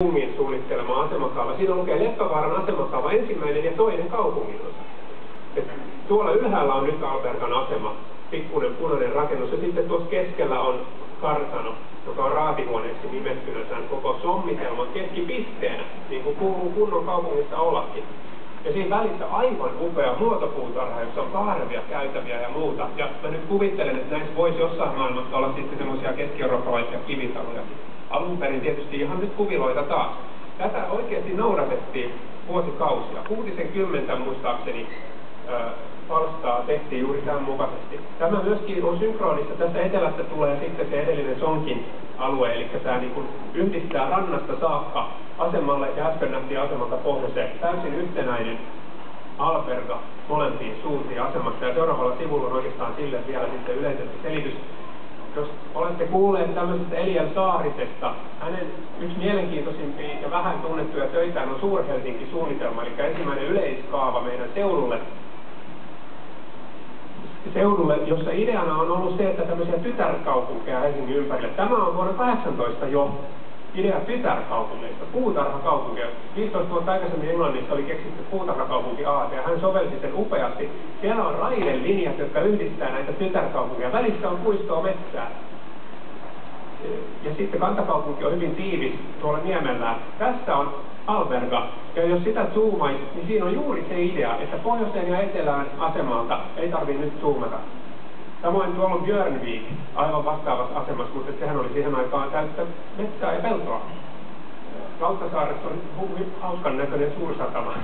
kaupungin suunnittelema asemakaava. Siinä lukee Leppävaaran asemakaava ensimmäinen ja toinen kaupunginosa. Tuolla ylhäällä on nyt Albergan asema, pikkuinen punainen rakennus, ja sitten tuossa keskellä on kartano, joka on raatihuoneeksi nimettynä tämän koko sommitelman keskipisteenä, niin kuin kuuluu kunnon kaupungissa ollakin. Ja siinä välissä aivan upea muotopuutarha, jossa on kaarevia käytäviä ja muuta. Ja mä nyt kuvittelen, että näissä voisi jossain maailmassa olla sitten semmoisia keski-eurooppalaisia kivitaloja. Alun perin tietysti ihan nyt kuviloita taas. Tätä oikeasti noudatettiin vuosikausia. 60 muistaakseni palstaa tehtiin juuri tämän mukaisesti. Tämä myöskin on synkronissa. Tässä etelästä tulee sitten se edellinen Sonkin alue, eli tämä niin kuin yhdistää rannasta saakka asemalle ja äsken nähtiin asemalta pohjoiseen. Täysin yhtenäinen Alberga molempiin suuntiin asemasta. Ja seuraavalla sivulla on oikeastaan sille vielä sitten yleisempi selitys. Jos olette kuulleet tämmöisestä Eliel Saarisesta, hänen yksi mielenkiintoisimpia ja vähän tunnettuja töitään on Suur-Helsinki-suunnitelma, eli ensimmäinen yleiskaava meidän seudulle, jossa ideana on ollut se, että tämmöisiä tytärkaupunkeja Helsingin ympärille. Tämä on vuonna 18 jo idea tytärkaupungeista, puutarhakaupunkeja. 15 vuotta aikaisemmin Englannissa oli keksitty puutarhakaupunki A, ja hän sovelsi sen upeasti. Siellä on raidelinjat, jotka yhdistää näitä tytärkaupunkeja. Välissä on puistoa metsää. Ja sitten kantakaupunki on hyvin tiivis tuolla Niemellään. Tässä on Alberga, ja jos sitä zoomaisi, niin siinä on juuri se idea, että pohjoiseen ja etelään asemalta ei tarvitse nyt zoomata. Samoin tuolla on Björnvik, aivan vastaavassa asemassa, mutta sehän oli siihen aikaan täyttä metsää ja peltoa. Lauttasaaressa on hauskan näköinen suursatama.